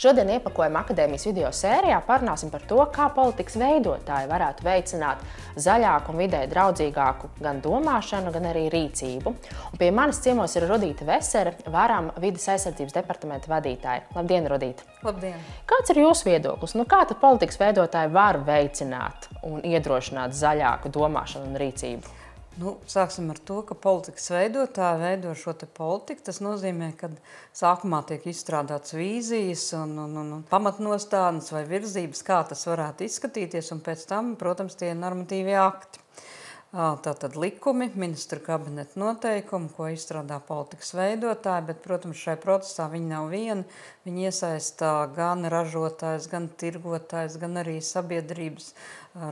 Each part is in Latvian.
Šodien iepakojuma akadēmijas video sērijā parunāsim par to, kā politikas veidotāji varētu veicināt zaļāku un videi draudzīgāku gan domāšanu, gan arī rīcību. Un pie manis ciemos ir Rudīta Vesere, Varam vides aizsardzības departamenta vadītāja. Labdien, Rudīta! Labdien! Kāds ir jūsu viedoklis? Kā tad politikas veidotāji var veicināt un iedrošināt zaļāku domāšanu un rīcību? Sāksim ar to, ka politikas veidotāji veido šo politiku. Tas nozīmē, ka sākumā tiek izstrādāts vīzijas un pamatnostādnes vai virzības, kā tas varētu izskatīties, un pēc tam, protams, tie ir normatīvie akti. Tātad likumi, ministru kabineta noteikumi, ko izstrādā politikas veidotāji, bet, protams, šajā procesā viņi nav vieni. Viņi iesaistā gan ražotājs, gan tirgotājs, gan arī sabiedrības,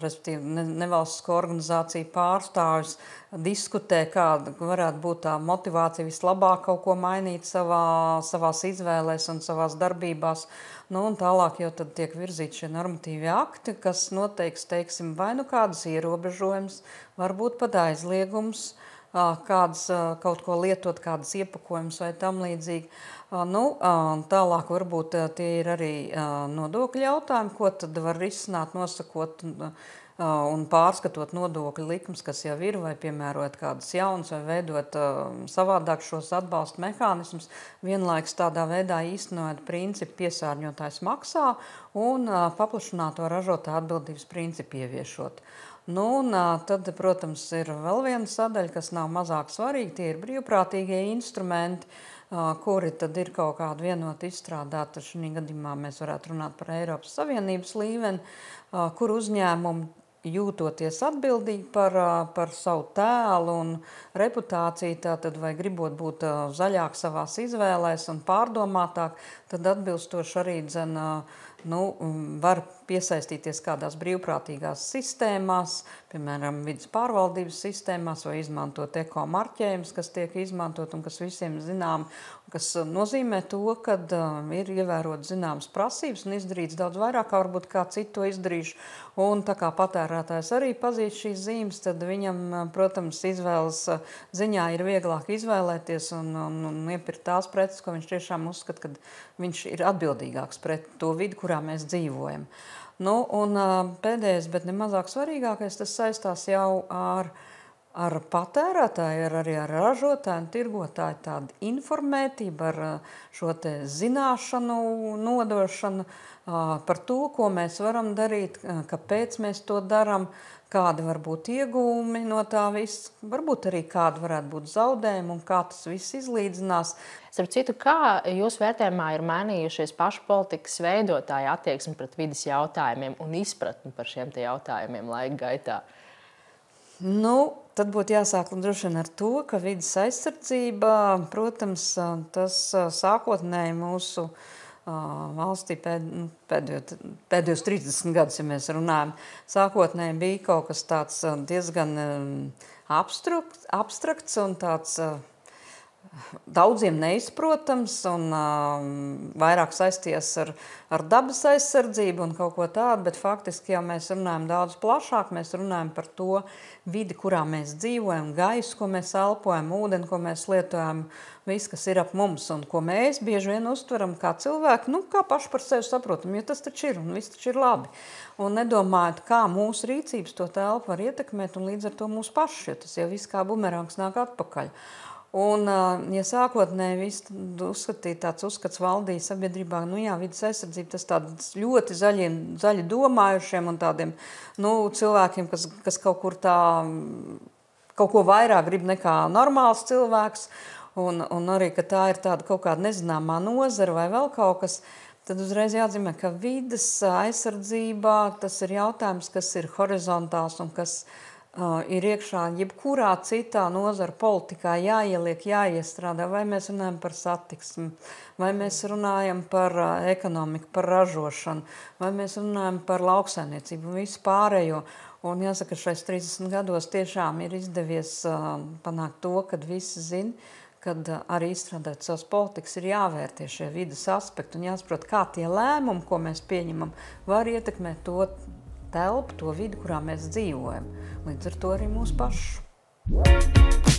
respektīvi nevalstisko organizāciju pārstāvjus, diskutē, kāda varētu būt tā motivācija vislabāk kaut ko mainīt savās izvēlēs un savās darbībās. Un tālāk jau tad tiek virzīti šie normatīvie akti, kas noteiks, teiksim, vai kādas ierobežojums, varbūt pat aizliegums, kaut ko lietot, kādas iepakojumus vai tam līdzīgi. Tālāk varbūt tie ir arī nodokļu jautājumi, ko tad var risināt, nosakot un pārskatot nodokļu likums, kas jau ir, vai piemērot kādas jaunas, vai veidot savādāk šos atbalsta mehānismus, vienlaikus tādā veidā īstenojot principu piesārņotājs maksā un paplašināto ražotāju atbildības principu ieviešot. Tad, protams, ir vēl viena sadaļa, kas nav mazāk svarīga, tie ir brīvprātīgie instrumenti, kuri tad ir kaut kādu vienotu izstrādāti. Šī gadījumā mēs varētu runāt par Eiropas Savienības līmeni, kur uzņēmumi, jūtoties atbildīgi par savu tēlu un reputāciju, tātad vai gribot būt zaļāk savās izvēlēs un pārdomātāk, tad atbilstoši arī var piesaistīties kādās brīvprātīgās sistēmās, piemēram, vides pārvaldības sistēmās, vai izmantot ekomarķējumus, kas tiek izmantot un kas visiem zinām, kas nozīmē to, ka ir ievērot zināmas prasības un izdarīts daudz vairāk, kā varbūt kā citi to izdarījuši. Un tā kā patērētājs arī pazīst šīs zīmes, tad viņam, protams, izvēles ziņā ir vieglāk izvēlēties un iepirkt tās preces, ko viņš tiešām uzskata, ka viņš ir atbildīgāks pret to vidi, kurā mēs dzīvojam. Un pēdējais, bet nemazāk svarīgākais, tas saistās jau ar patērētāju, arī ar ražotāju un tirgotāju tādu informētību, ar šo te zināšanu nodošanu par to, ko mēs varam darīt, kāpēc mēs to darām, kādi var būt iegūmi no tā viss, varbūt arī kādi varētu būt zaudējumi un kā tas viss izlīdzinās. Starp citu, kā jūsu vērtējumā ir mainījušies pašu politikas veidotāju attieksmi pret vides jautājumiem un izpratni par šiem te jautājumiem laika gaitā? Tad būtu jāsāk droši vien ar to, ka vides aizsardzība, protams, tas sākotnēji mūsu valstī pēdējos 30 gadus, ja mēs runājam, sākotnēji bija kaut kas tāds diezgan abstrakts un tāds daudziem neizprotams un vairāk saisties ar dabas aizsardzību un kaut ko tādu, bet faktiski jau mēs runājam daudz plašāk, mēs runājam par to vidi, kurā mēs dzīvojam, gaisu, ko mēs elpojam, ūdeni, ko mēs lietojam, viss, kas ir ap mums un ko mēs bieži vien uztveram kā cilvēki, kā paši par sevi saprotam, jo tas taču ir un viss taču ir labi. Un nedomājot, kā mūsu rīcības to telpu var ietekmēt un līdz ar to mūsu paši, jo tas jau viss kā bumerangs nāk atpakaļ. Un, ja sākotnēji uzskatīt tāds uzskats valdīja sabiedrībā, vides aizsardzība, tas tāds ļoti zaļi domājušiem un tādiem, cilvēkiem, kas kaut ko vairāk grib nekā normāls cilvēks, un arī, ka tā ir tāda kaut kāda nezināmā nozara vai vēl kaut kas, tad uzreiz jāatzīmē, ka vides aizsardzībā tas ir jautājums, kas ir horizontāls un kas ir iekšā jebkurā citā nozara politikā jāieliek, jāiestrādā, vai mēs runājam par satiksmi, vai mēs runājam par ekonomiku, par ražošanu, vai mēs runājam par lauksaimniecību un visu pārējo. Un jāsaka, šais 30 gados tiešām ir izdevies panākt to, kad visi zina, kad arī izstrādāt savas politikas ir jāvērtie šie vides aspekti un jāsaprot, kā tie lēmumi, ko mēs pieņemam, var ietekmēt to telpu, to vidi, kurā mēs dzīvojam. Līdz ar to arī mūsu pašu.